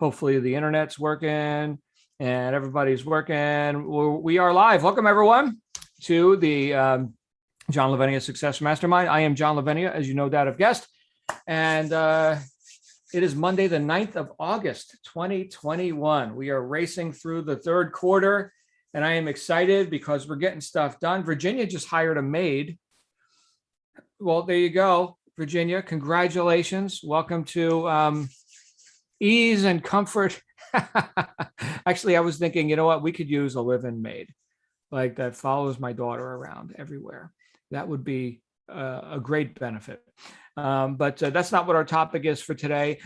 Hopefully the internet's working and everybody's working. We are live. Welcome everyone to the John Lavenia Success Mastermind. I am John Lavenia, as you no doubt have guessed. And it is Monday, the 9th of August, 2021. We are racing through the third quarter, and I am excited because we're getting stuff done. Virginia just hired a maid. Well, there you go, Virginia. Congratulations. Welcome to ease and comfort. Actually, I was thinking, you know what? We could use a live-in maid, like that follows my daughter around everywhere. That would be a great benefit. But that's not what our topic is for today.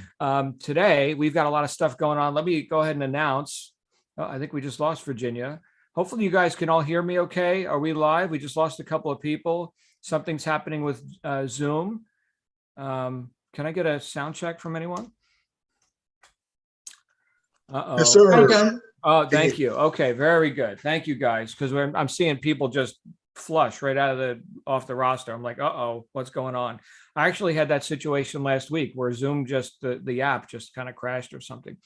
Today, we've got a lot of stuff going on. Let me go ahead and announce. Oh, I think we just lost Virginia. Hopefully you guys can all hear me okay. Are we live? We just lost a couple of people. Something's happening with Zoom. Can I get a sound check from anyone? Uh-oh. Yes, sir. Oh, thank you. Okay, very good. Thank you guys, because I'm seeing people just flush right out of off the roster. I'm like, uh-oh, what's going on? I actually had that situation last week where Zoom just the app just kind of crashed or something.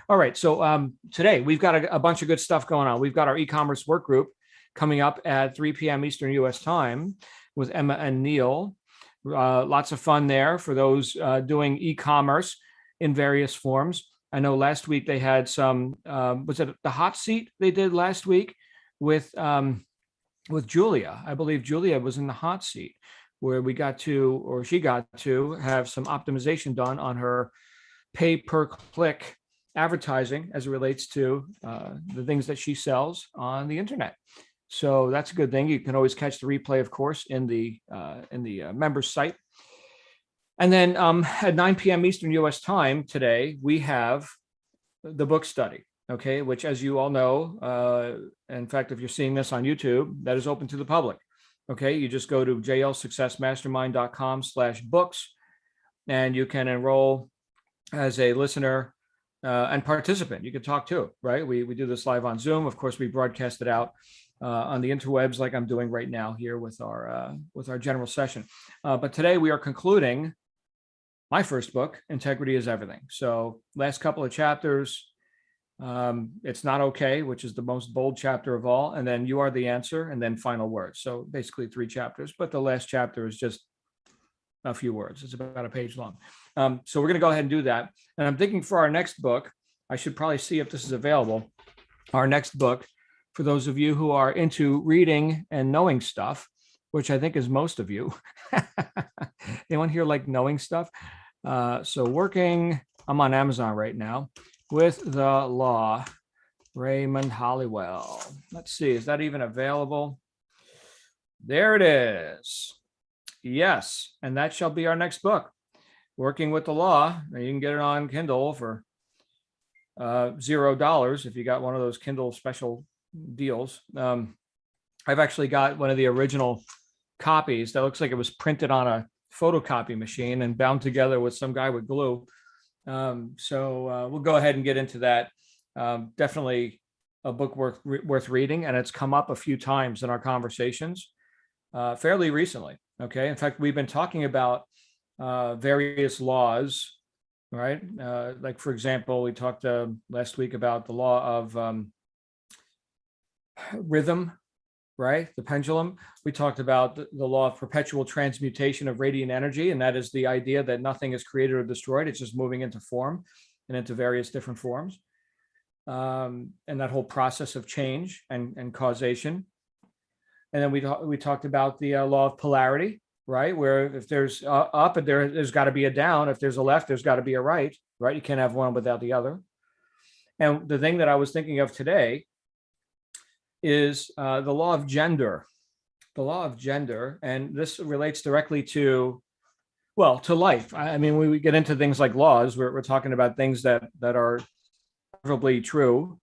All right, so today we've got a bunch of good stuff going on. We've got our e-commerce work group coming up at 3 p.m. Eastern U.S. time with Emma and Neil. Lots of fun there for those doing e-commerce in various forms. I know last week they had some, was it the hot seat they did last week with Julia? I believe Julia was in the hot seat where we got to, or she got to have some optimization done on her pay per click advertising as it relates to the things that she sells on the internet. So that's a good thing. You can always catch the replay, of course, in the members site. And then at 9 p.m. Eastern U.S. time today, we have the book study, okay, which, as you all know, in fact, if you're seeing this on YouTube, that is open to the public. Okay, you just go to jlsuccessmastermind.com/books, and you can enroll as a listener and participant. You can talk too, right? We do this live on Zoom. Of course, we broadcast it out on the interwebs like I'm doing right now here with our general session. But today we are concluding my first book, Integrity is Everything. So last couple of chapters, It's Not Okay, which is the most bold chapter of all, and then You Are the Answer, and then Final Words. So basically 3 chapters, but the last chapter is just a few words. It's about a page long. So we're going to go ahead and do that. And I'm thinking for our next book, I should probably see if this is available. Our next book, for those of you who are into reading and knowing stuff, which I think is most of you. Anyone here like knowing stuff? So working, I'm on Amazon right now, with the Law, Raymond Hollywell. Let's see, is that even available? There it is. Yes, and that shall be our next book, Working with the Law. Now you can get it on Kindle for $0 if you got one of those Kindle special deals. I've actually got one of the original copies that looks like it was printed on a photocopy machine and bound together with some guy with glue. So we'll go ahead and get into that. Definitely a book worth reading, and it's come up a few times in our conversations fairly recently. Okay, in fact, we've been talking about various laws, right? Like, for example, we talked last week about the law of rhythm, right? The pendulum. We talked about the law of perpetual transmutation of radiant energy, and that is the idea that nothing is created or destroyed. It's just moving into form and into various different forms. And that whole process of change and causation. And then we talked about the law of polarity, right? Where if there's up, and there's got to be a down. If there's a left, there's got to be a right, right? You can't have one without the other. And the thing that I was thinking of today is the law of gender. The law of gender, and this relates directly to life. I mean, when we get into things like laws, we're talking about things that are probably true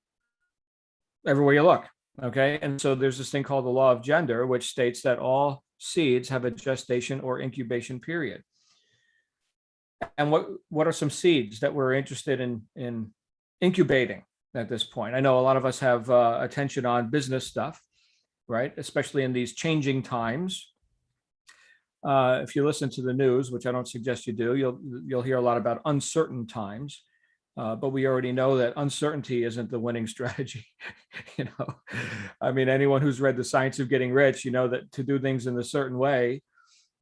everywhere you look. Okay, and so there's this thing called the law of gender, which states that all seeds have a gestation or incubation period. And what are some seeds that we're interested in incubating at this point? I know a lot of us have attention on business stuff, right? Especially in these changing times. If you listen to the news, which I don't suggest you do, you'll hear a lot about uncertain times. But we already know that uncertainty isn't the winning strategy. You know, I mean, anyone who's read The Science of Getting Rich, you know that to do things in a certain way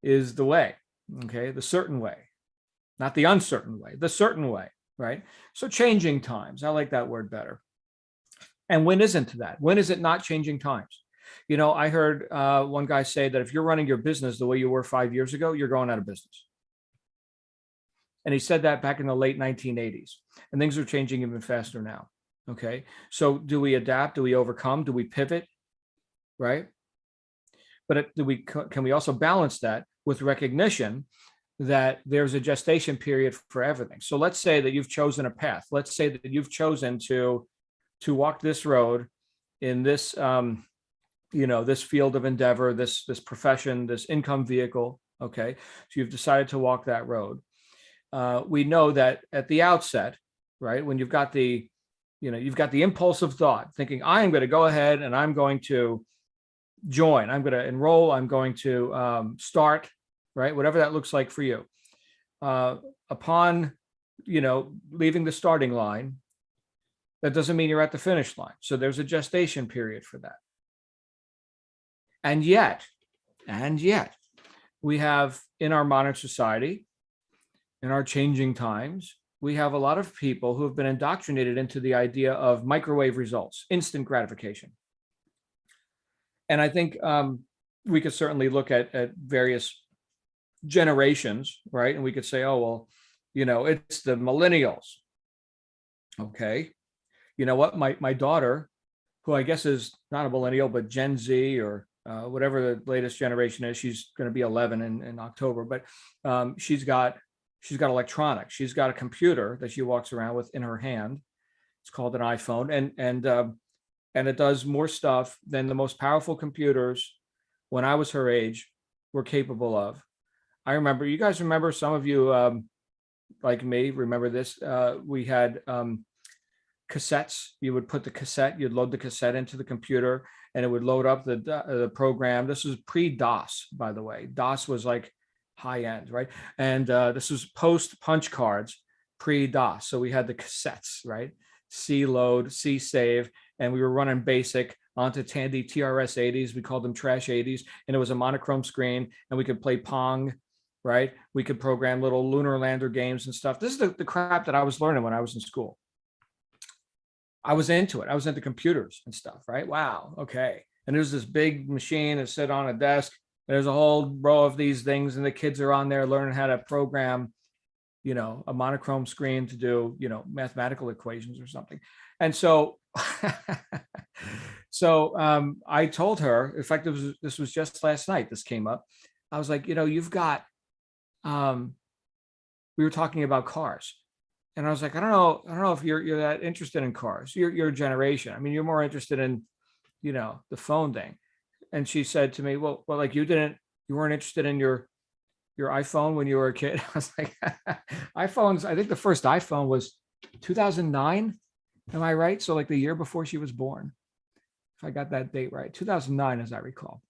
is the way. Okay, the certain way, not the uncertain way, the certain way, right? So changing times, I like that word better. And when isn't that? When is it not changing times? You know, I heard one guy say that if you're running your business the way you were 5 years ago, you're going out of business. And he said that back in the late 1980s. And things are changing even faster now. Okay. So do we adapt? Do we overcome? Do we pivot? Right. But can we also balance that with recognition that there's a gestation period for everything? So let's say that you've chosen a path. Let's say that you've chosen to walk this road in this this field of endeavor, this profession, this income vehicle. Okay. So you've decided to walk that road. We know that at the outset, right, when you've got the impulsive thought thinking, I am going to go ahead and I'm going to join, I'm going to enroll, I'm going to start, right, whatever that looks like for you. Upon, leaving the starting line, that doesn't mean you're at the finish line. So there's a gestation period for that. And yet, we have in our modern society, in our changing times, we have a lot of people who have been indoctrinated into the idea of microwave results, instant gratification. And I think we could certainly look at various generations, right? And we could say, oh, well, it's the millennials. Okay. You know what? My daughter, who I guess is not a millennial, but Gen Z or whatever the latest generation is, she's going to be 11 in October, but she's got electronics. She's got a computer that she walks around with in her hand. It's called an iPhone, and it does more stuff than the most powerful computers when I was her age were capable of. I remember, you guys remember, some of you like me remember this. We had cassettes. You would put the cassette, you'd load the cassette into the computer, and it would load up the program. This was pre-DOS, by the way. DOS was like high end, right? And this was post punch cards, pre-DOS. So we had the cassettes, right? C load, C save, and we were running BASIC onto Tandy TRS 80s. We called them trash 80s, and it was a monochrome screen, and we could play Pong, right? We could program little lunar lander games and stuff. This is the crap that I was learning when I was in school. I was into it. I was into computers and stuff, right? Wow. Okay. And there's this big machine that sit on a desk. There's a whole row of these things, and the kids are on there learning how to program, a monochrome screen to do, mathematical equations or something. And so, I told her, in fact, this was just last night, this came up. I was like, you've got, we were talking about cars. And I was like, I don't know if you're that interested in cars. Your generation. I mean, you're more interested in, the phone thing. And she said to me, well, like you weren't interested in your iPhone when you were a kid. I was like, iPhones, I think the first iPhone was 2009. Am I right? So like the year before she was born, if I got that date right, 2009, as I recall.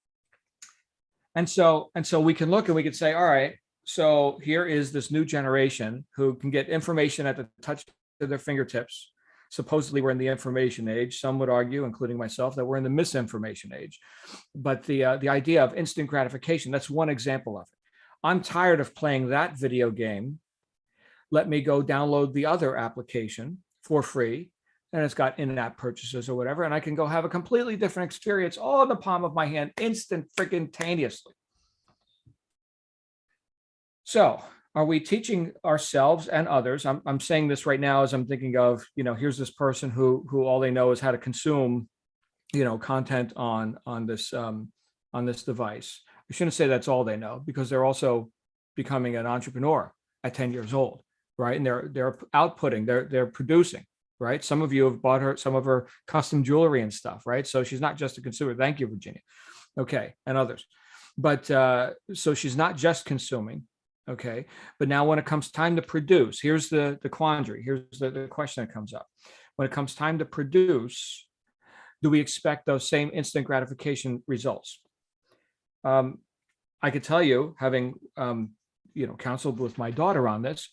And so we can look and we could say, all right, so here is this new generation who can get information at the touch of their fingertips. Supposedly we're in the information age. Some would argue, including myself, that we're in the misinformation age. But the idea of instant gratification, that's one example of it. I'm tired of playing that video game. Let me go download the other application for free, and it's got in-app purchases or whatever, and I can go have a completely different experience all in the palm of my hand, instant freaking taneously. So are we teaching ourselves and others? I'm saying this right now as I'm thinking of, here's this person who all they know is how to consume, content on this device. I shouldn't say that's all they know, because they're also becoming an entrepreneur at 10 years old, right? And they're outputting, they're producing, right? Some of you have bought her some of her custom jewelry and stuff, right? So she's not just a consumer. Thank you, Virginia. Okay, and others. But so she's not just consuming. Okay. But now when it comes time to produce, here's the quandary. Here's the question that comes up. When it comes time to produce, do we expect those same instant gratification results? I could tell you, having, counseled with my daughter on this,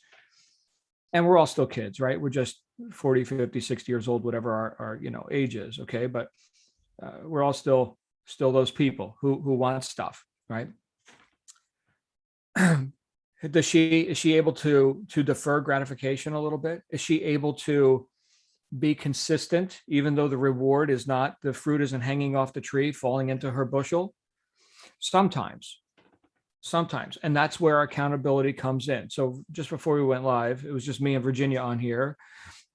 And we're all still kids, right? We're just 40, 50, 60 years old, whatever our age is. Okay. But we're all still those people who want stuff, right? Is she able to defer gratification a little bit? Is she able to be consistent, even though the reward is not, the fruit isn't hanging off the tree, falling into her bushel? Sometimes, sometimes. And that's where accountability comes in. So just before we went live, it was just me and Virginia on here.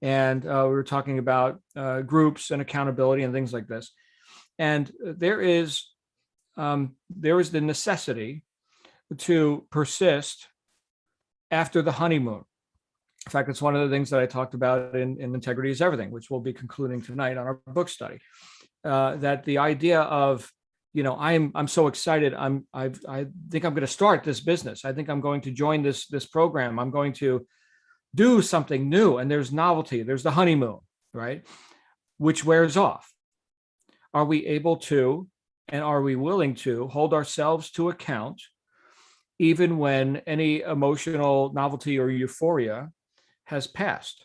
And we were talking about groups and accountability and things like this. And there is the necessity to persist after the honeymoon. In fact, it's one of the things that I talked about in Integrity is Everything, which we'll be concluding tonight on our book study. That the idea of, I'm so excited. I think I'm going to start this business. I think I'm going to join this program. I'm going to do something new. And there's novelty. There's the honeymoon, right? Which wears off. Are we able to, and are we willing to hold ourselves to account, even when any emotional novelty or euphoria has passed?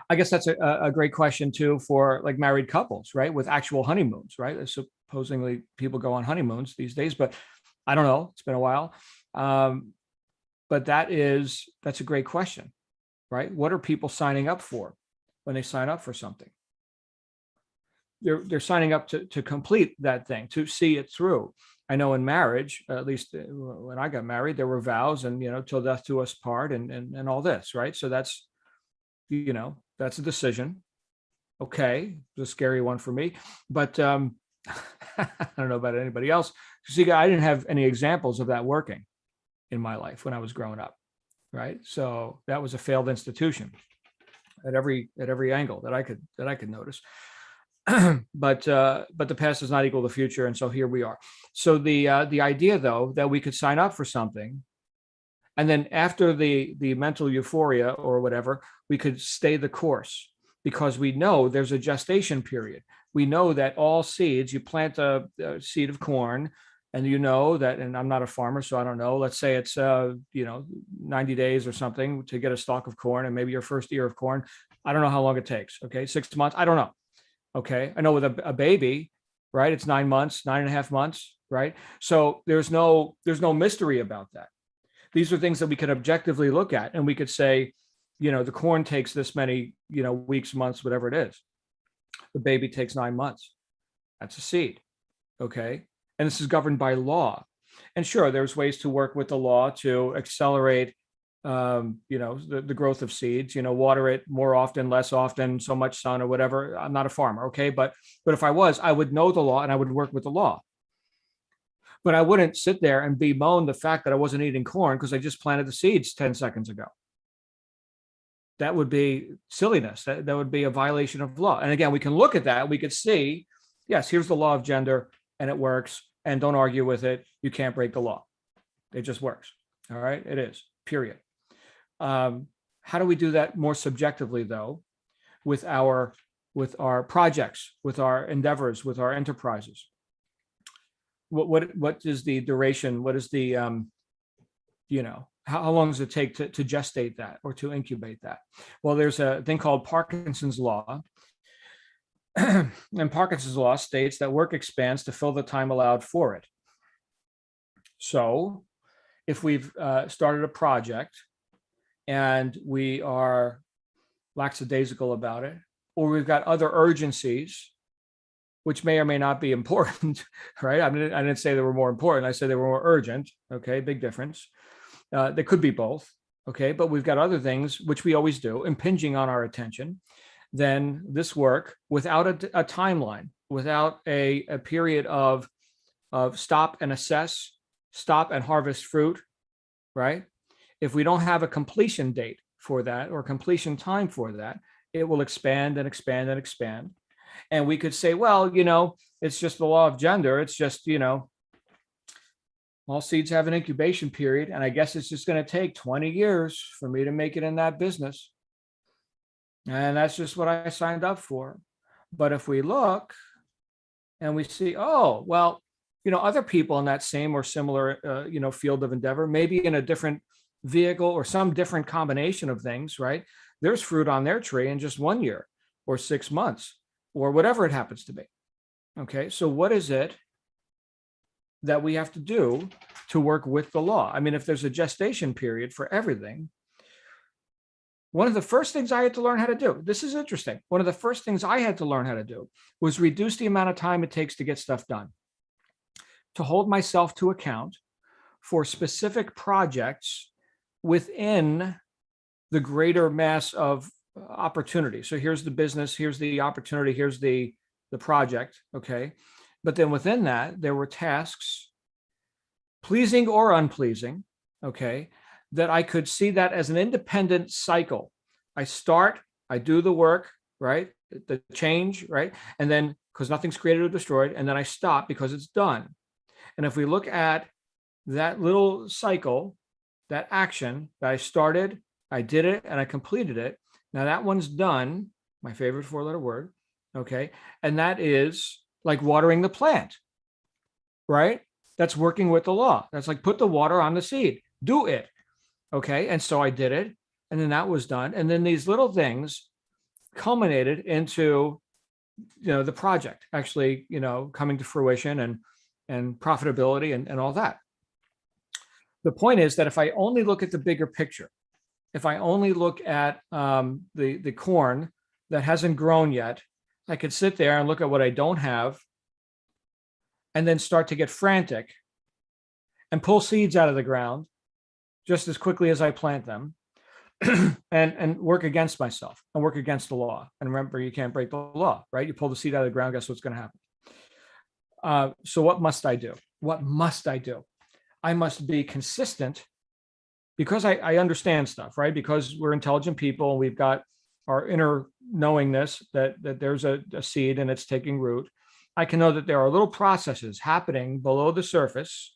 I guess that's a great question too for like married couples, right? With actual honeymoons, right? Supposedly people go on honeymoons these days, but I don't know. It's been a while. But that's a great question, right? What are people signing up for when they sign up for something? They're signing up to complete that thing, to see it through. I know in marriage, at least when I got married, there were vows and, till death do us part and all this, right? So that's a decision. Okay. It's a scary one for me, but I don't know about anybody else. See, I didn't have any examples of that working in my life when I was growing up, right? So that was a failed institution at every angle that I could notice. But the past does not equal the future, and so here we are. So the idea, though, that we could sign up for something, and then after the mental euphoria or whatever, we could stay the course, because we know there's a gestation period. We know that all seeds, you plant a seed of corn, and that, and I'm not a farmer, so I don't know. Let's say it's 90 days or something to get a stalk of corn, and maybe your first ear of corn. I don't know how long it takes. Okay, 6 months. I don't know. Okay. I know with a baby, right? It's 9 months, 9.5 months, right? So there's no mystery about that. These are things that we could objectively look at, and we could say, the corn takes this many, weeks, months, whatever it is. The baby takes 9 months. That's a seed. Okay. And this is governed by law. And sure, there's ways to work with the law to accelerate the growth of seeds, water it more often, less often, so much sun or whatever. I'm not a farmer. Okay. But if I was, I would know the law and I would work with the law. But I wouldn't sit there and bemoan the fact that I wasn't eating corn because I just planted the seeds 10 seconds ago. That would be silliness. That would be a violation of law. And again, we can look at that. We could see, yes, here's the law of gender and it works. And don't argue with it. You can't break the law. It just works. All right. It is, period. How do we do that more subjectively, though, with our projects, with our endeavors, with our enterprises? What is the duration? What is the how long does it take to gestate that or to incubate that? Well, there's a thing called Parkinson's law, and Parkinson's law states that work expands to fill the time allowed for it. So, if we've started a project and we are lackadaisical about it, or we've got other urgencies, which may or may not be important, right? I didn't say they were more important. I said they were more urgent. Okay, big difference. They could be both. Okay, but we've got other things, which we always do, impinging on our attention. Then this work, without a timeline, without a period of stop and assess, stop and harvest fruit, right? If we don't have a completion date for that or completion time for that, it will expand and expand and expand. And we could say, well, it's just the law of gender. It's just, all seeds have an incubation period. And I guess it's just going to take 20 years for me to make it in that business. And that's just what I signed up for. But if we look and we see, oh, well, other people in that same or similar, field of endeavor, maybe in a different vehicle or some different combination of things, right? There's fruit on their tree in just 1 year or 6 months or whatever it happens to be. Okay, so what is it that we have to do to work with the law? I mean, if there's a gestation period for everything, one of the first things I had to learn how to do, this is interesting. One of the first things I had to learn how to do was reduce the amount of time it takes to get stuff done, to hold myself to account for specific projects within the greater mass of opportunity. So here's the business, here's the opportunity, here's the project, okay? But then within that, there were tasks, pleasing or unpleasing, okay, that I could see that as an independent cycle. I start, I do the work, right? The change, right? And then, because nothing's created or destroyed, and then I stop because it's done. And if we look at that little cycle, that action that I started, I did it, and I completed it. Now that one's done, my favorite four-letter word, okay? And that is like watering the plant, right? That's working with the law. That's like put the water on the seed, do it, okay? And so I did it, and then that was done. And then these little things culminated into, the project actually, coming to fruition and profitability and all that. The point is that if I only look at the bigger picture, if I only look at the corn that hasn't grown yet, I could sit there and look at what I don't have and then start to get frantic and pull seeds out of the ground just as quickly as I plant them and work against myself and work against the law. And remember, you can't break the law, right? You pull the seed out of the ground, guess what's going to happen? So what must I do? What must I do? I must be consistent because I understand stuff, right? Because we're intelligent people and we've got our inner knowingness that there's a seed and it's taking root. I can know that there are little processes happening below the surface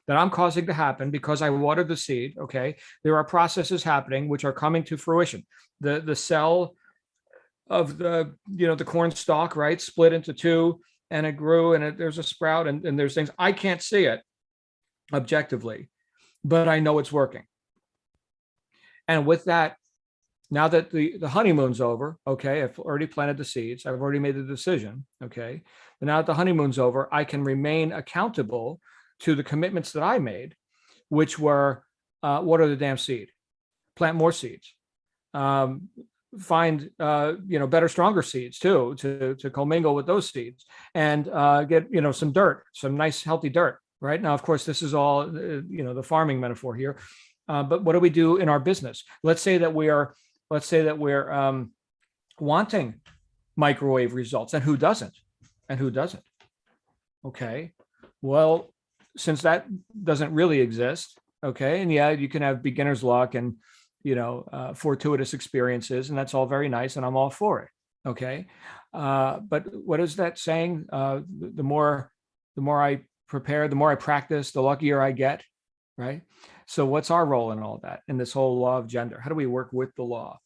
that I'm causing to happen because I watered the seed, okay? There are processes happening which are coming to fruition. The cell of the corn stalk, right, split into two and it grew and there's a sprout and there's things. I can't see it objectively, but I know it's working. And with that, now that the honeymoon's over, okay, I've already planted the seeds, I've already made the decision, okay, and now that the honeymoon's over, I can remain accountable to the commitments that I made, which were water the damn seed, plant more seeds, find better, stronger seeds too, to commingle with those seeds and get some dirt, some nice healthy dirt. Right now, of course, this is all the farming metaphor here, but what do we do in our business? Let's say that we're wanting microwave results, and who doesn't? Okay, well, since that doesn't really exist, okay, and yeah, you can have beginner's luck and fortuitous experiences, and that's all very nice, and I'm all for it. Okay, but what is that saying? The more I prepare, the more I practice, the luckier I get, right? So what's our role in all that, in this whole law of gender? How do we work with the law?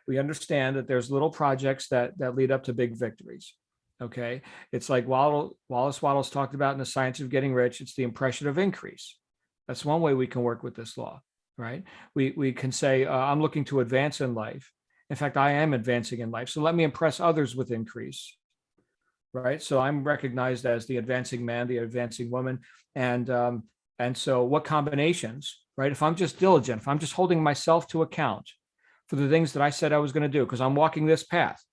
We understand that there's little projects that lead up to big victories. Okay, it's like Wallace Wattles talked about in The Science of Getting Rich. It's the impression of increase. That's one way we can work with this law, right? We can say, I'm looking to advance in life. In fact, I am advancing in life. So let me impress others with increase, right? So I'm recognized as the advancing man, the advancing woman. And so what combinations, right? If I'm just diligent, if I'm just holding myself to account for the things that I said I was going to do, because I'm walking this path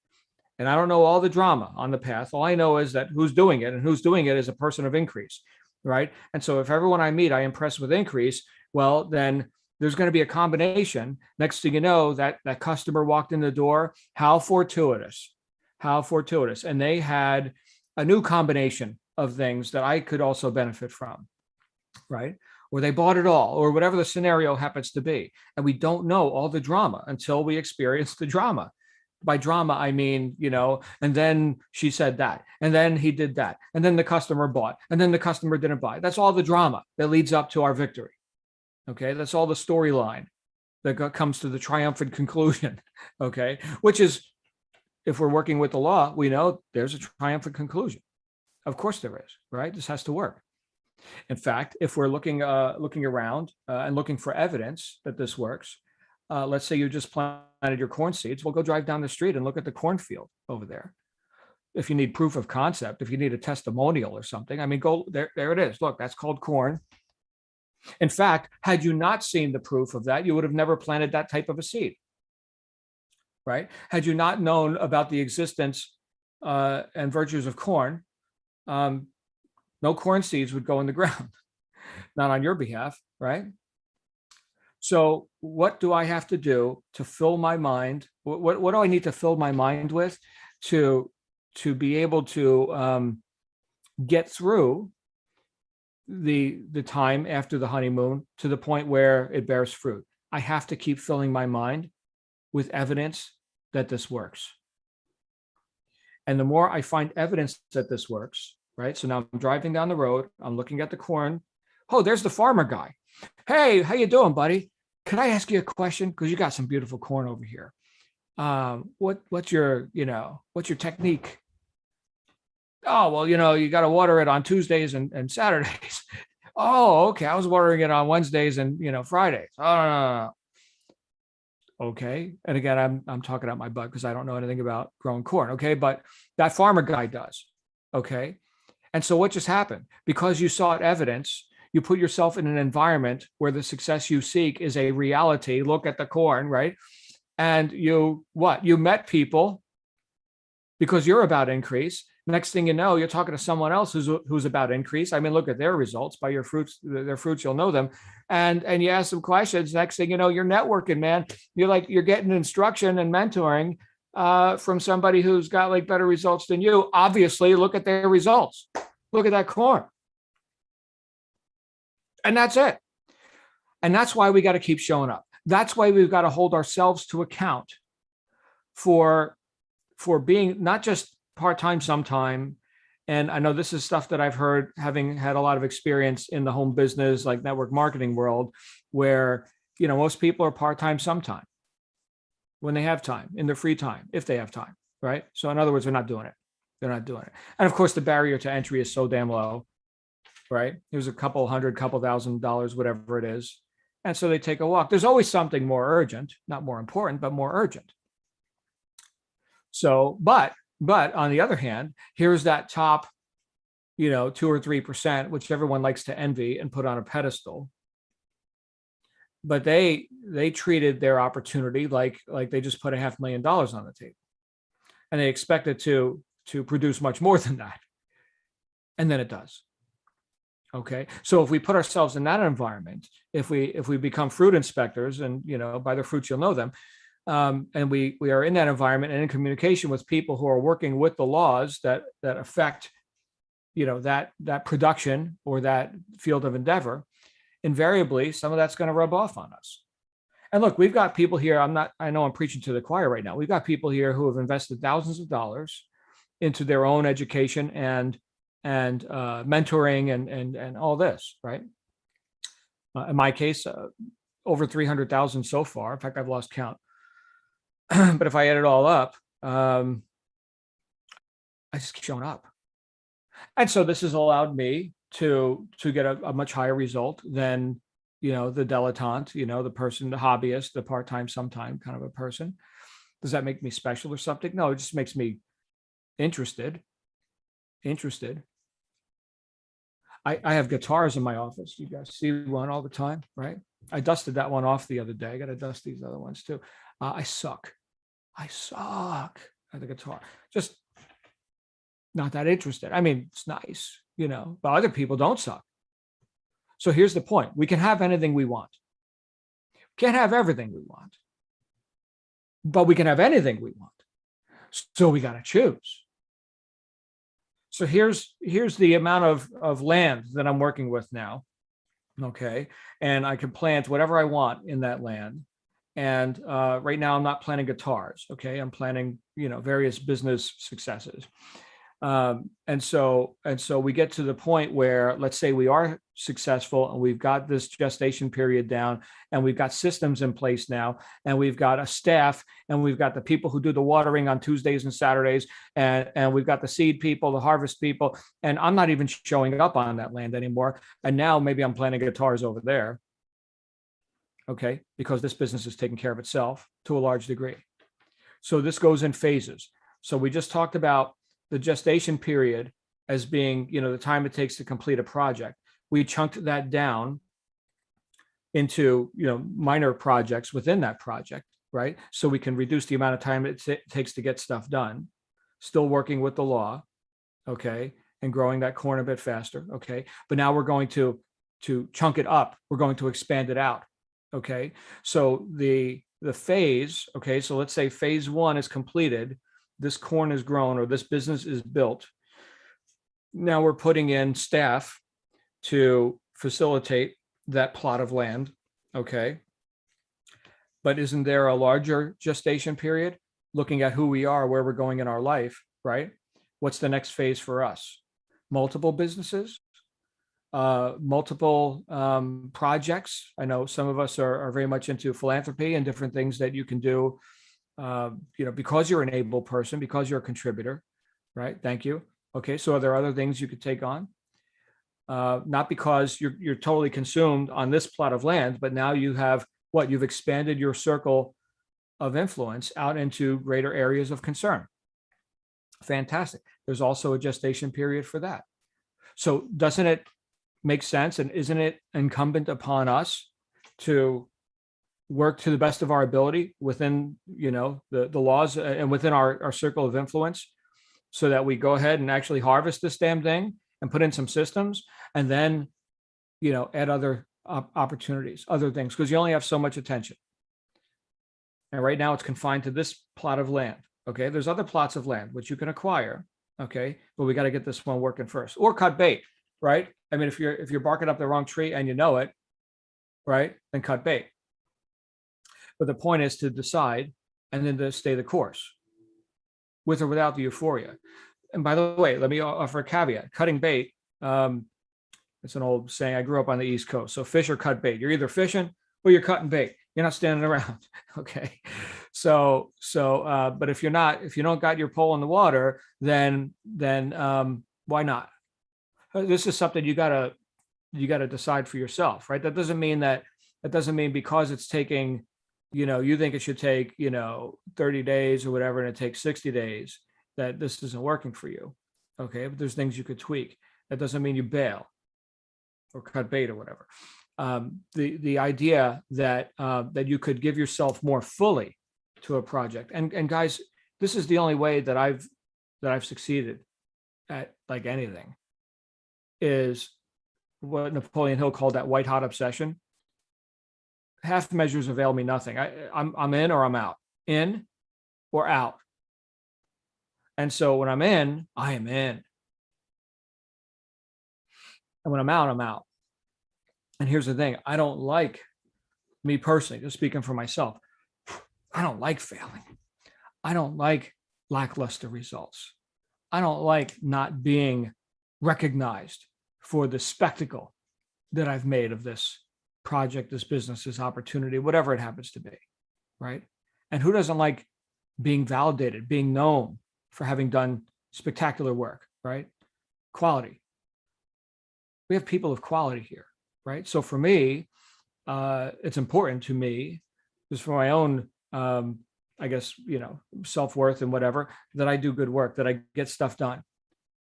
and I don't know all the drama on the path. All I know is that who's doing it, and who's doing it is a person of increase, right? And so if everyone I meet, I impress with increase, well, then there's going to be a combination. Next thing you know, that customer walked in the door. How fortuitous. And they had a new combination of things that I could also benefit from, right? Or they bought it all, or whatever the scenario happens to be. And we don't know all the drama until we experience the drama. By drama, I mean, and then she said that, and then he did that, and then the customer bought, and then the customer didn't buy. That's all the drama that leads up to our victory. Okay, that's all the storyline that comes to the triumphant conclusion. Okay, which is, if we're working with the law, we know there's a triumphant conclusion. Of course there is, right? This has to work. In fact, if we're looking around and looking for evidence that this works, let's say you just planted your corn seeds. Well, go drive down the street and look at the cornfield over there. If you need proof of concept, if you need a testimonial or something, I mean, go there. There it is. Look, that's called corn. In fact, had you not seen the proof of that, you would have never planted that type of a seed, right? Had you not known about the existence and virtues of corn, no corn seeds would go in the ground, not on your behalf, right? So what do I have to do to fill my mind? What do I need to fill my mind with to be able to get through the time after the honeymoon to the point where it bears fruit? I have to keep filling my mind with evidence that this works. And the more I find evidence that this works, right? So now I'm driving down the road, I'm looking at the corn. Oh, there's the farmer guy. Hey, how you doing, buddy? Can I ask you a question? Because you got some beautiful corn over here. What's your technique? Oh, well, you got to water it on Tuesdays and Saturdays. Oh, okay. I was watering it on Wednesdays and, Fridays. Oh, no. Okay. And again, I'm talking out my butt because I don't know anything about growing corn. Okay. But that farmer guy does. Okay. And so what just happened? Because you sought evidence, you put yourself in an environment where the success you seek is a reality. Look at the corn, right? And you met people because you're about increase. Next thing you know, you're talking to someone else who's about increase. I mean, look at their results. By their fruits, you'll know them. And you ask them questions. Next thing you know, you're networking, man. You're getting instruction and mentoring from somebody who's got like better results than you. Obviously, look at their results. Look at that corn. And that's it. And that's why we got to keep showing up. That's why we've got to hold ourselves to account for being not just part-time sometime. And I know this is stuff that I've heard, having had a lot of experience in the home business, like network marketing world, where, most people are part-time sometime when they have time, in their free time, if they have time, right? So in other words, they're not doing it. They're not doing it. And of course, the barrier to entry is so damn low, right? There's a couple $100,000, whatever it is. And so they take a walk. There's always something more urgent, not more important, but more urgent. So, but on the other hand, here's that top, 2 or 3%, which everyone likes to envy and put on a pedestal. But they treated their opportunity like they just put $500,000 on the table, and they expected to produce much more than that. And then it does. Okay. So if we put ourselves in that environment, if we become fruit inspectors, and, by their fruits, you'll know them. And we are in that environment and in communication with people who are working with the laws that affect, that production or that field of endeavor, invariably, some of that's going to rub off on us. And look, we've got people here. I know I'm preaching to the choir right now. We've got people here who have invested thousands of dollars into their own education and mentoring and all this, right? In my case, over 300,000 so far. In fact, I've lost count. But if I add it all up, I just keep showing up. And so this has allowed me to get a much higher result than, the dilettante, the person, the hobbyist, the part-time, sometime kind of a person. Does that make me special or something? No, it just makes me interested. I have guitars in my office. You guys see one all the time, right? I dusted that one off the other day. I got to dust these other ones too. I suck at the guitar. Just not that interested. I mean, it's nice, but other people don't suck. So here's the point. We can have anything we want. We can't have everything we want, but we can have anything we want. So we got to choose. So here's the amount of land that I'm working with now. Okay. And I can plant whatever I want in that land. And right now I'm not planting guitars. Okay. I'm planting, various business successes. And so we get to the point where, let's say we are successful and we've got this gestation period down and we've got systems in place now and we've got a staff and we've got the people who do the watering on Tuesdays and Saturdays and we've got the seed people, the harvest people, and I'm not even showing up on that land anymore. And now maybe I'm planting guitars over there. Okay, because this business is taking care of itself to a large degree. So this goes in phases. So we just talked about the gestation period as being, the time it takes to complete a project. We chunked that down into, minor projects within that project, right? So we can reduce the amount of time it takes to get stuff done, still working with the law, okay, and growing that corn a bit faster, okay? But now we're going to chunk it up. We're going to expand it out, okay? So the phase, okay, so let's say phase 1 is completed, this corn is grown or this business is built. Now we're putting in staff to facilitate that plot of land, okay? But isn't there a larger gestation period? Looking at who we are, where we're going in our life, right? What's the next phase for us? Multiple businesses, multiple projects. I know some of us are very much into philanthropy and different things that you can do, because you're an able person, because you're a contributor, right? Thank you. Okay, so are there other things you could take on? Not because you're totally consumed on this plot of land, but now you have what? You've expanded your circle of influence out into greater areas of concern. Fantastic. There's also a gestation period for that. So doesn't it make sense, and isn't it incumbent upon us to work to the best of our ability within, the laws and within our circle of influence, so that we go ahead and actually harvest this damn thing and put in some systems, and then, add other opportunities, other things, because you only have so much attention. And right now it's confined to this plot of land. Okay, there's other plots of land which you can acquire. Okay, but we got to get this one working first, or cut bait, right? I mean, if you're barking up the wrong tree and you know it, right, then cut bait. But the point is to decide and then to stay the course, with or without the euphoria. And by the way, let me offer a caveat. Cutting bait, it's an old saying. I grew up on the East Coast. So fish or cut bait. You're either fishing or you're cutting bait. You're not standing around. Okay. So, but if you don't got your pole in the water, then why not? This is something you gotta decide for yourself, right? That doesn't mean because it's taking, you think it should take, 30 days or whatever, and it takes 60 days, that this isn't working for you. Okay. But there's things you could tweak. That doesn't mean you bail or cut bait or whatever. The idea that you could give yourself more fully to a project, and guys, this is the only way that I've succeeded at like anything, is what Napoleon Hill called that white hot obsession. Half measures avail me nothing. I'm in or I'm out, in or out. And so when I'm in, I am in. And when I'm out, I'm out. And here's the thing. I don't like, me personally, just speaking for myself, I don't like failing. I don't like lackluster results. I don't like not being recognized for the spectacle that I've made of this project, this business, this opportunity, whatever it happens to be, right? And who doesn't like being validated, being known for having done spectacular work, right? Quality. We have people of quality here, right? So for me, it's important to me, just for my own, I guess, self-worth and whatever, that I do good work, that I get stuff done.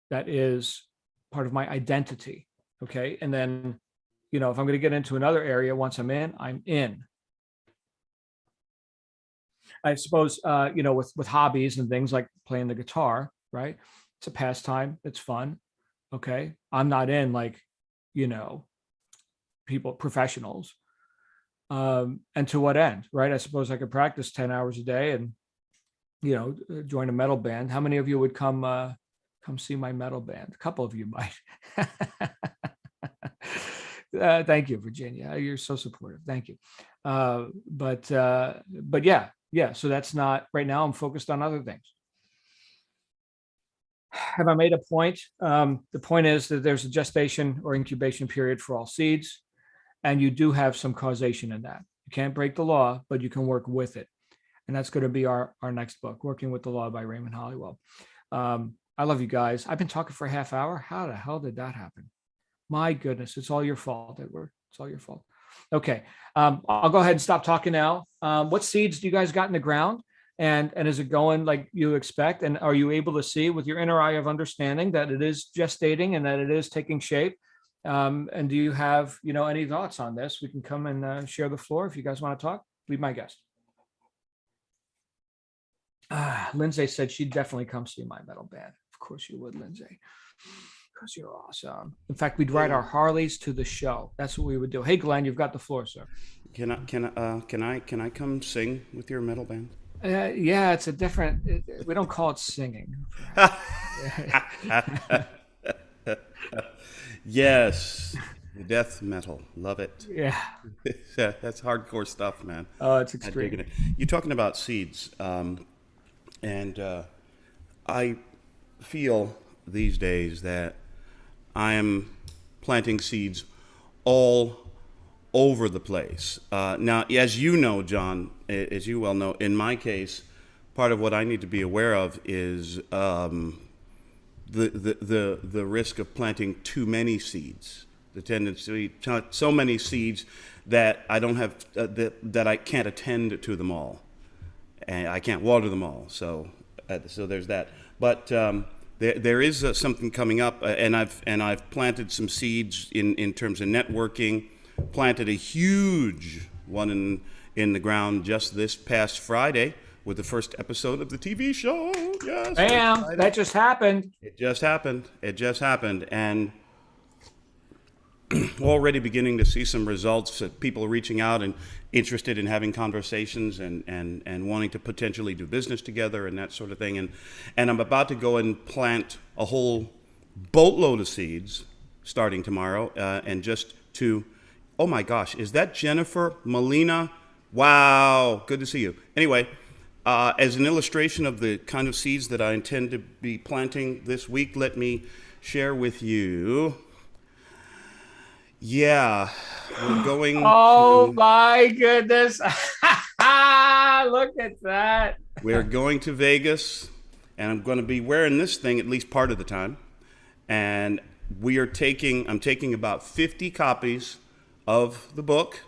That is part of my identity, okay? And then, if I'm going to get into another area, once I'm in, I'm in. I suppose, with hobbies and things like playing the guitar, right? It's a pastime. It's fun. Okay. I'm not in like, people, professionals. And to what end, right? I suppose I could practice 10 hours a day and, join a metal band. How many of you would come see my metal band? A couple of you might. Thank you, Virginia. You're so supportive. Thank you. But yeah. So that's not right now. I'm focused on other things. Have I made a point? The point is that there's a gestation or incubation period for all seeds, and you do have some causation in that. You can't break the law, but you can work with it. And that's going to be our next book, Working with the Law by Raymond Hollywell. I love you guys. I've been talking for a half hour. How the hell did that happen? My goodness, it's all your fault, Edward. It's all your fault. Okay. I'll go ahead and stop talking now. What seeds do you guys got in the ground? And is it going like you expect? And are you able to see with your inner eye of understanding that it is gestating and that it is taking shape? And do you have, any thoughts on this? We can come and share the floor if you guys want to talk. Be my guest. Lindsay said she'd definitely come see my metal band. Of course you would, Lindsay. Because you're awesome. In fact, we'd ride our Harleys to the show. That's what we would do. Hey, Glenn, you've got the floor, sir. Can I come sing with your metal band? Yeah, it's a different. We don't call it singing. Yes, death metal, love it. Yeah. That's hardcore stuff, man. Oh, it's extreme. You're talking about seeds, and I feel these days that I am planting seeds all over the place. Now, as you know, John, as you well know, in my case, part of what I need to be aware of is the risk of planting too many seeds. The tendency to plant so many seeds that I don't have that I can't attend to them all, and I can't water them all. So there's that. But there is something coming up, and I've planted some seeds in terms of networking. Planted a huge one in the ground just this past Friday with the first episode of the TV show. Yes, bam! That just happened. It just happened, and already beginning to see some results. People reaching out and interested in having conversations and wanting to potentially do business together and that sort of thing. And I'm about to go and plant a whole boatload of seeds starting tomorrow, and just to. Oh my gosh, is that Jennifer Molina? Wow, good to see you. Anyway, as an illustration of the kind of seeds that I intend to be planting this week, let me share with you. Yeah, we're going my goodness. Look at that. We're going to Vegas, and I'm going to be wearing this thing at least part of the time. And I'm taking about 50 copies of the book,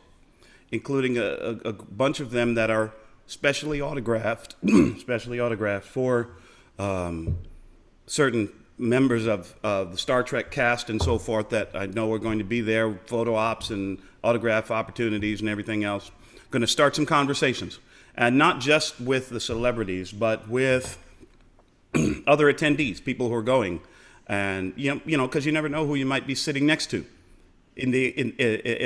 including a bunch of them that are specially autographed, for certain members of the Star Trek cast and so forth that I know are going to be there, photo ops and autograph opportunities and everything else. Going to start some conversations, and not just with the celebrities, but with other attendees, people who are going, and because you never know who you might be sitting next to. In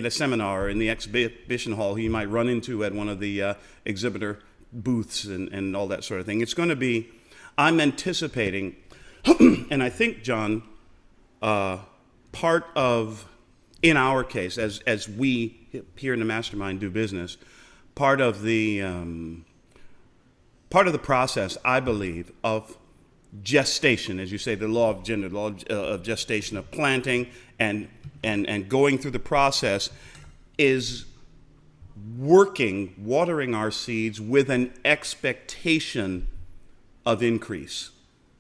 a seminar or in the exhibition hall, who you might run into at one of the exhibitor booths and all that sort of thing. It's going to be, I'm anticipating, and I think, John, part of, in our case, as we here in the Mastermind do business, part of the process, I believe, of gestation, as you say, the law of gender, law of gestation, of planting and going through the process, is watering our seeds with an expectation of increase.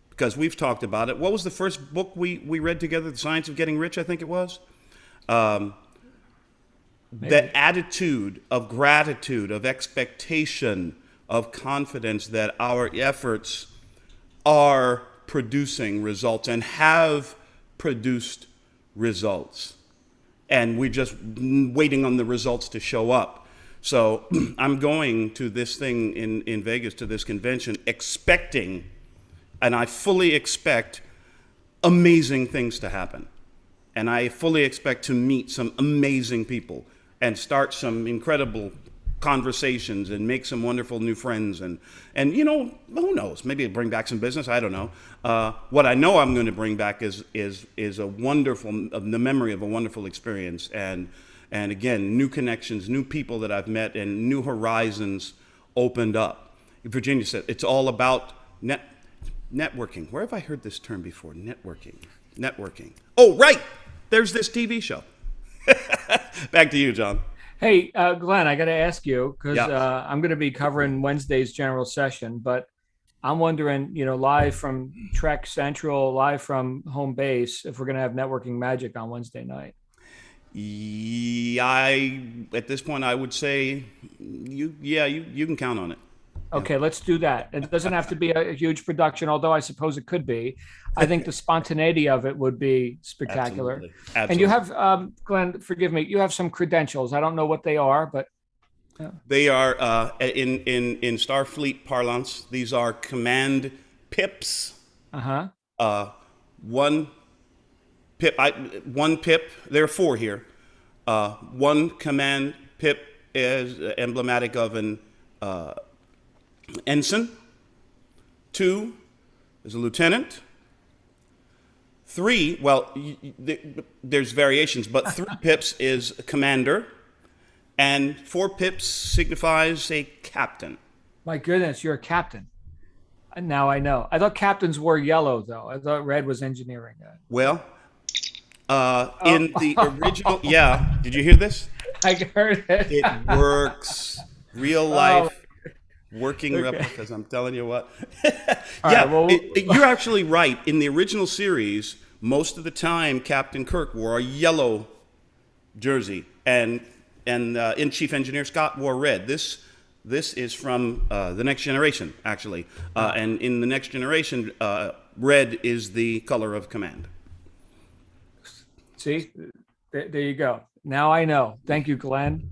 Because we've talked about it. What was the first book we read together? The Science of Getting Rich, I think it was. That attitude of gratitude, of expectation, of confidence that our efforts are producing results and have produced results, and we're just waiting on the results to show up. So I'm going to this thing in Vegas, to this convention, expecting, and I fully expect, amazing things to happen, and I fully expect to meet some amazing people and start some incredible conversations and make some wonderful new friends, and who knows, maybe bring back some business. I don't know. What I know I'm going to bring back is the memory of a wonderful experience, and again, new connections, new people that I've met, and new horizons opened up. Virginia said it's all about Networking. Where have I heard this term before? Networking. Networking. Oh, right. There's this TV show. Back to you, John. Hey, Glenn, I got to ask you because Yeah. I'm going to be covering Wednesday's general session, but I'm wondering, live from Trek Central, live from home base, if we're going to have networking magic on Wednesday night. At this point, I would say you can count on it. Yeah. Okay, let's do that. It doesn't have to be a huge production, although I suppose it could be. I think the spontaneity of it would be spectacular. Absolutely. And you Absolutely. have, Glenn, forgive me, you have some credentials. I don't know what they are, but They are in Starfleet parlance. These are command pips. uh-huh. Uh, one one pip. There are four here. One command pip is emblematic of an ensign. Two is a lieutenant. Three, well, there's variations, but three pips is a commander, and four pips signifies a captain. My goodness, you're a captain. Now I know. I thought captains wore yellow, though. I thought red was engineering. Well, in the original, yeah, did you hear this? I heard it. It works. Real life. Oh, Working okay. replicas, I'm telling you what. All Yeah, right, well, you're actually right. In the original series, most of the time, Captain Kirk wore a yellow jersey, and in Chief Engineer Scott wore red. This is from the Next Generation, actually, and in the Next Generation, red is the color of command. see, there you go. Now I know. Thank you, Glenn.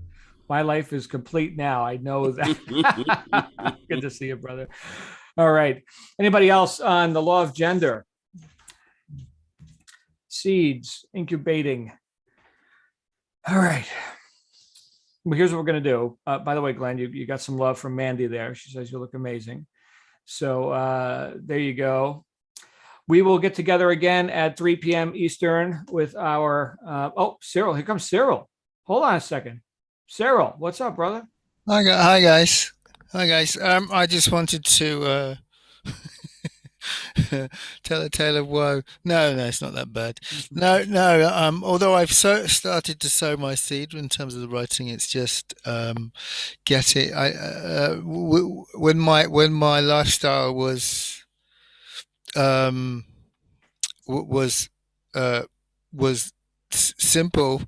My life is complete now. I know that. Good to see you, brother. All right. Anybody else on the law of gender? Seeds, incubating. All right. Well, here's what we're going to do. By the way, Glenn, you got some love from Mandy there. She says you look amazing. So there you go. We will get together again at 3 p.m. Eastern with our, Cyril. Here comes Cyril. Hold on a second. Cyril, what's up, brother? Hi guys. Hi guys. I just wanted to tell a tale of woe. No, it's not that bad. No. Although I've started to sow my seed in terms of the writing, it's just get it. When my lifestyle was was simple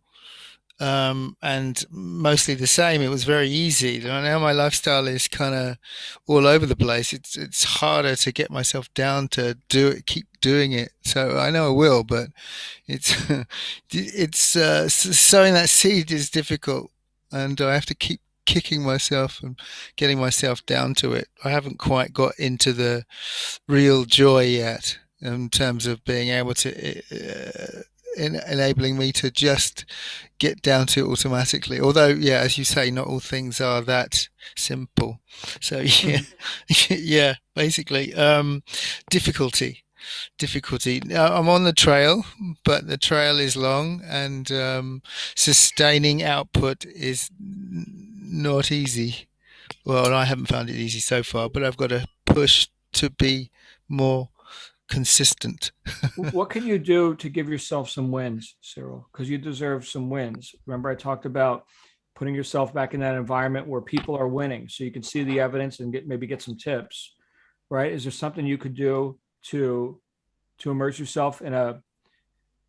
and mostly the same. It was very easy. Now my lifestyle is kind of all over the place. It's harder to get myself down to do it, keep doing it. So I know I will, but it's sowing that seed is difficult, and I have to keep kicking myself and getting myself down to it. I haven't quite got into the real joy yet in terms of being able to enabling me to just get down to it automatically. Although, yeah, as you say, not all things are that simple. So yeah, yeah, basically, difficulty. Now, I'm on the trail, but the trail is long, and sustaining output is not easy. Well, I haven't found it easy so far, but I've got to push to be more consistent. What can you do to give yourself some wins, Cyril? Because you deserve some wins. Remember, I talked about putting yourself back in that environment where people are winning, so you can see the evidence and maybe get some tips, right? Is there something you could do to immerse yourself in an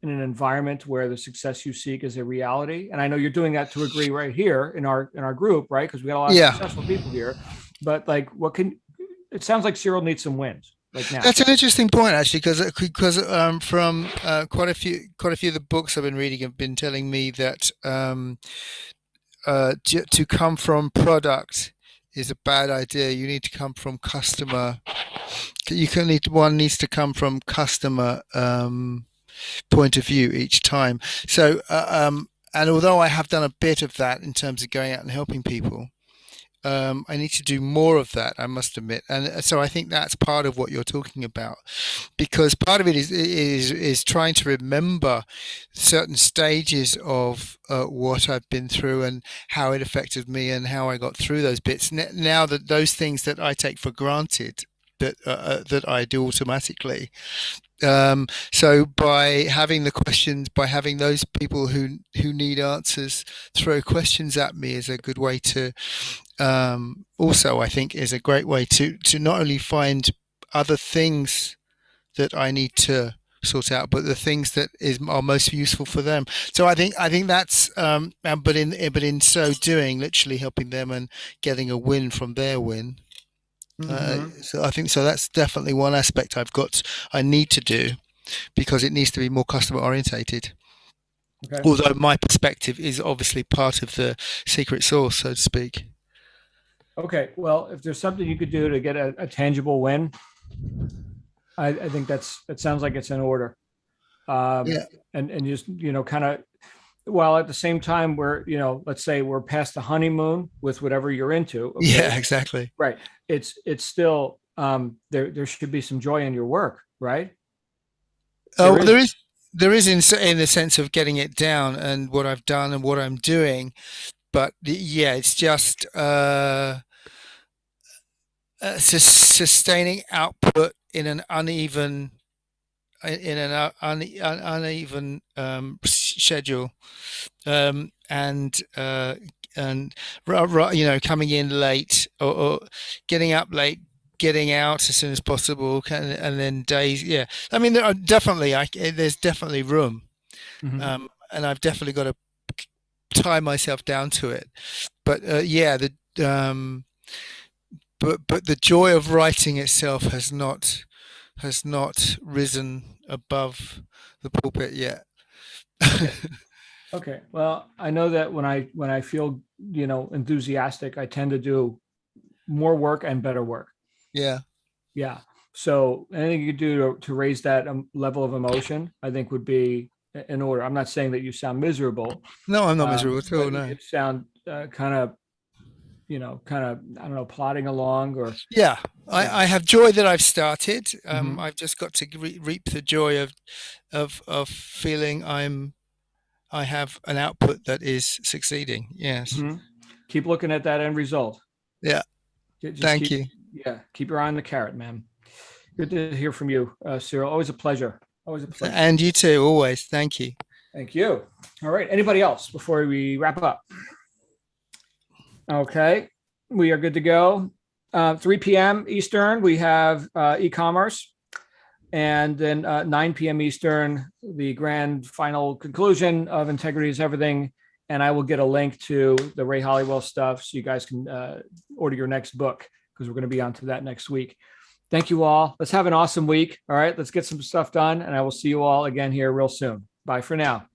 environment where the success you seek is a reality? And I know you're doing that to a degree right here in our group, right? Because we got a lot of successful people here. But like, it sounds like Cyril needs some wins. Like now. That's an interesting point, actually, because from quite a few of the books I've been reading have been telling me that to come from product is a bad idea. You need to come from customer. One needs to come from customer point of view each time. So, and although I have done a bit of that in terms of going out and helping people, I need to do more of that, I must admit. And so I think that's part of what you're talking about, because part of it is trying to remember certain stages of what I've been through and how it affected me and how I got through those bits. Now that those things that I take for granted that I do automatically. So by having the questions, by having those people who need answers throw questions at me is a good way to, also I think is a great way to not only find other things that I need to sort out, but the things that are most useful for them. So I think that's but in so doing, literally helping them and getting a win from their win. So I think so that's definitely one aspect I need to do, because it needs to be more customer orientated. Okay. Although my perspective is obviously part of the secret sauce, so to speak. Okay. Well, if there's something you could do to get a tangible win, I think that sounds like it's in order. Yeah. And just, kind of, while at the same time let's say we're past the honeymoon with whatever you're into. Okay? Yeah, exactly. Right. It's still, there should be some joy in your work, right? Oh, there is in the sense of getting it down and what I've done and what I'm doing, but yeah, it's just sustaining output in an uneven schedule, and coming in late, or getting up late, getting out as soon as possible, and then days. Yeah, I mean, there's definitely room, Mhm. and I've definitely got to tie myself down to it. But yeah, but the joy of writing itself has not risen above the pulpit yet. Okay. Okay. Well, I know that when I feel, enthusiastic, I tend to do more work and better work. Yeah. Yeah. So anything you could do to raise that level of emotion, I think would be in order. I'm not saying that you sound miserable, No, I'm not miserable at all. but No. you sound kind of, I don't know, plodding along or. Yeah, Yeah. I have joy that I've started. Mhm. I've just got to reap the joy of feeling I have an output that is succeeding. Yes. Mhm. Keep looking at that end result. Yeah. Just Thank keep, you. yeah, keep your eye on the carrot, man. Good to hear from you, Cyril. Always a pleasure. Always a pleasure. And you too, always. Thank you. Thank you. All right. Anybody else before we wrap up? Okay. We are good to go. 3 p.m. Eastern, we have e-commerce. And then 9 p.m. Eastern, the grand final conclusion of Integrity is Everything. And I will get a link to the Ray Hollywell stuff so you guys can order your next book, because we're going to be on to that next week. Thank you all. Let's have an awesome week. All right. Let's get some stuff done. And I will see you all again here real soon. Bye for now.